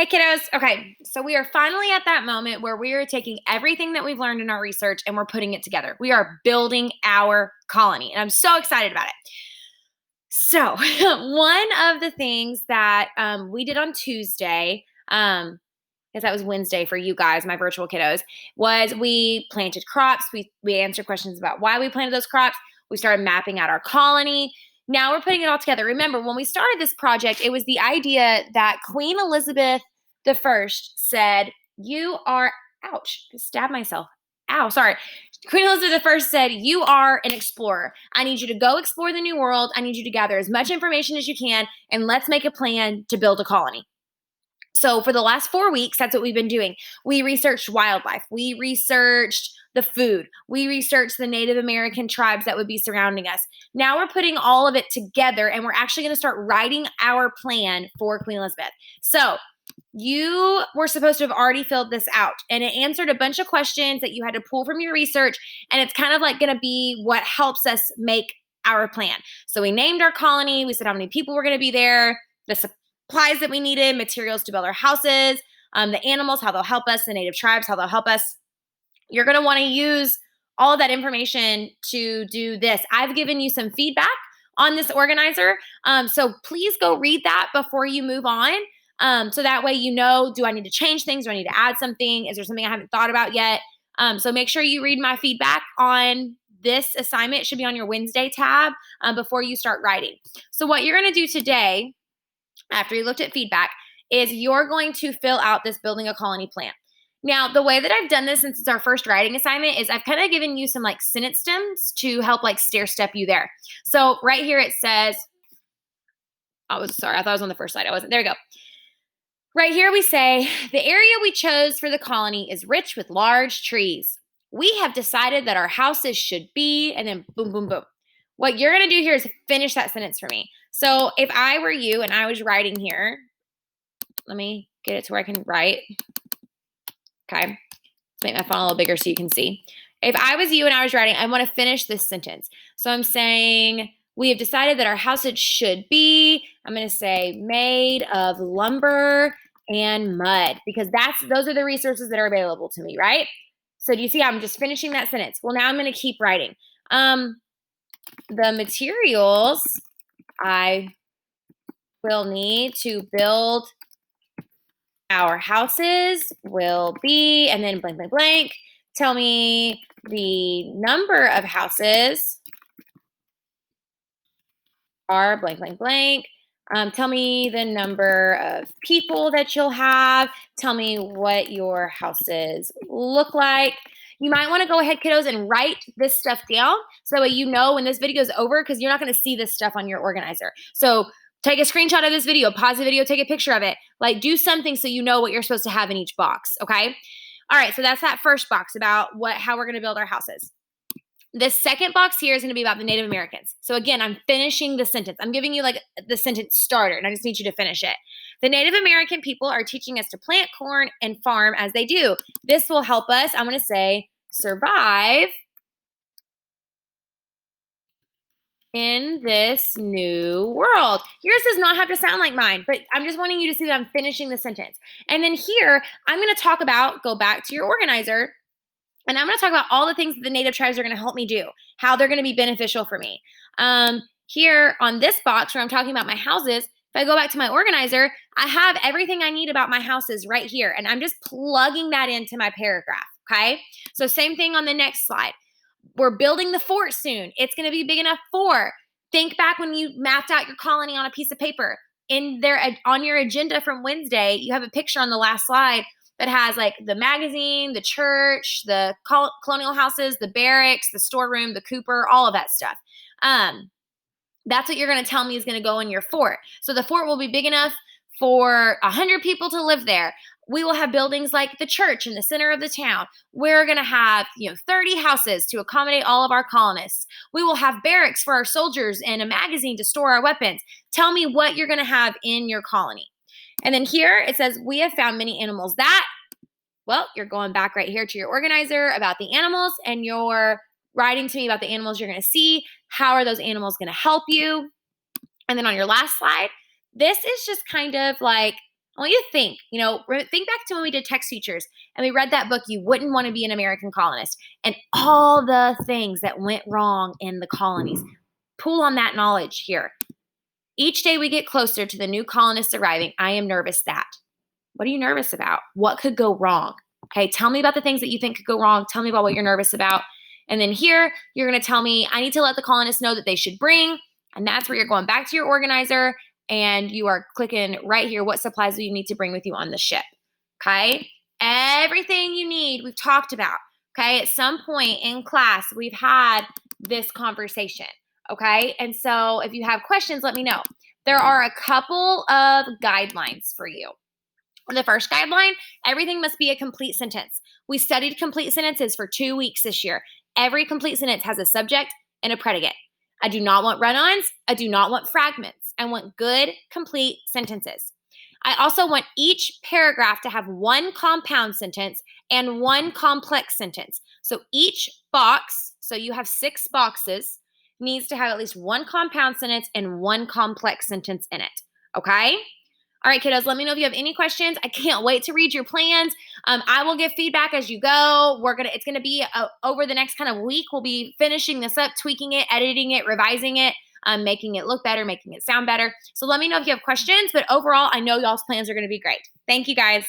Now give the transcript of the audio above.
Hey kiddos. Okay, so we are finally at that moment where we are taking everything that we've learned in our research and we're putting it together. We are building our colony, and I'm so excited about it. So, one of the things that we did on Tuesday, because that was Wednesday for you guys, my virtual kiddos, was we planted crops. We answered questions about why we planted those crops. We started mapping out our colony. Now we're putting it all together. Remember, when we started this project, it was the idea that Queen Elizabeth the First said, "You are," ouch, stab myself. Ow, sorry. Queen Elizabeth the First said, "You are an explorer. I need you to go explore the New World. I need you to gather as much information as you can, and let's make a plan to build a colony." So for the last 4 weeks, that's what we've been doing. We researched wildlife. We researched the food. We researched the Native American tribes that would be surrounding us. Now we're putting all of it together, and we're actually going to start writing our plan for Queen Elizabeth. So you were supposed to have already filled this out, and it answered a bunch of questions that you had to pull from your research, and it's kind of like going to be what helps us make our plan. So we named our colony. We said how many people were going to be there, the supplies that we needed, materials to build our houses, the animals, how they'll help us, the native tribes, how they'll help us. You're going to want to use all of that information to do this. I've given you some feedback on this organizer. So please go read that before you move on. So that way you know, do I need to change things? Do I need to add something? Is there something I haven't thought about yet? So make sure you read my feedback on this assignment. It should be on your Wednesday tab before you start writing. So what you're going to do today, after you looked at feedback, is you're going to fill out this building a colony plan. Now, the way that I've done this since it's our first writing assignment is I've kind of given you some like sentence stems to help like stair step you there. So right here it says, I thought I was on the first slide. I wasn't. There we go. Right here we say, the area we chose for the colony is rich with large trees. We have decided that our houses should be, and then boom, boom, boom. What you're going to do here is finish that sentence for me. So if I were you and I was writing here, let me get it to where I can write. Okay. Let's make my font a little bigger so you can see. If I was you and I was writing, I want to finish this sentence. So I'm saying, we have decided that our houses should be, I'm going to say, made of lumber and mud, because those are the resources that are available to me, right? So do you see how I'm just finishing that sentence? Well, now I'm going to keep writing. The materials I will need to build our houses will be, and then blank, blank, blank. Tell me the number of houses are blank, blank, blank. Tell me the number of people that you'll have. Tell me what your houses look like. You might want to go ahead, kiddos, and write this stuff down so that way you know when this video is over, because you're not going to see this stuff on your organizer. So take a screenshot of this video, pause the video, take a picture of it. Like, do something so you know what you're supposed to have in each box, okay? All right, so that's that first box about how we're going to build our houses. The second box here is going to be about the Native Americans. So again, I'm finishing the sentence. I'm giving you like the sentence starter, and I just need you to finish it. The Native American people are teaching us to plant corn and farm as they do. This will help us, I'm going to say, survive in this new world. Yours does not have to sound like mine, but I'm just wanting you to see that I'm finishing the sentence. And then here, I'm going to talk about, go back to your organizer, and I'm going to talk about all the things that the native tribes are going to help me do, how they're going to be beneficial for me. Here on this box where I'm talking about my houses, if I go back to my organizer, I have everything I need about my houses right here, and I'm just plugging that into my paragraph, okay? So same thing on the next slide. We're building the fort soon. It's going to be big enough for. Think back when you mapped out your colony on a piece of paper. In there, on your agenda from Wednesday, you have a picture on the last slide that has like the magazine, the church, the colonial houses, the barracks, the storeroom, the cooper, all of that stuff. That's what you're going to tell me is going to go in your fort. So the fort will be big enough for 100 people to live there. We will have buildings like the church in the center of the town. We're going to have 30 houses to accommodate all of our colonists. We will have barracks for our soldiers and a magazine to store our weapons. Tell me what you're going to have in your colony. And then here it says, we have found many animals that, well, you're going back right here to your organizer about the animals, and you're writing to me about the animals you're going to see. How are those animals going to help you? And then on your last slide, this is just kind of like I want you to think, think back to when we did text teachers and we read that book, You Wouldn't Want to Be an American Colonist, and all the things that went wrong in the colonies. Pull on that knowledge here. Each day we get closer to the new colonists arriving, I am nervous that. What are you nervous about? What could go wrong? Okay, tell me about the things that you think could go wrong. Tell me about what you're nervous about. And then here, you're going to tell me, I need to let the colonists know that they should bring. And that's where you're going back to your organizer and you are clicking right here, what supplies do you need to bring with you on the ship? Okay, everything you need, we've talked about. Okay, at some point in class, we've had this conversation. Okay, and so if you have questions, let me know. There are a couple of guidelines for you. The first guideline, everything must be a complete sentence. We studied complete sentences for 2 weeks this year. Every complete sentence has a subject and a predicate. I do not want run-ons. I do not want fragments. I want good, complete sentences. I also want each paragraph to have one compound sentence and one complex sentence. So each box, so you have 6 boxes, needs to have at least one compound sentence and one complex sentence in it. Okay? All right, kiddos, let me know if you have any questions. I can't wait to read your plans. I will give feedback as you go. It's gonna be over the next kind of week. We'll be finishing this up, tweaking it, editing it, revising it, making it look better, making it sound better. So let me know if you have questions, but overall, I know y'all's plans are gonna be great. Thank you, guys.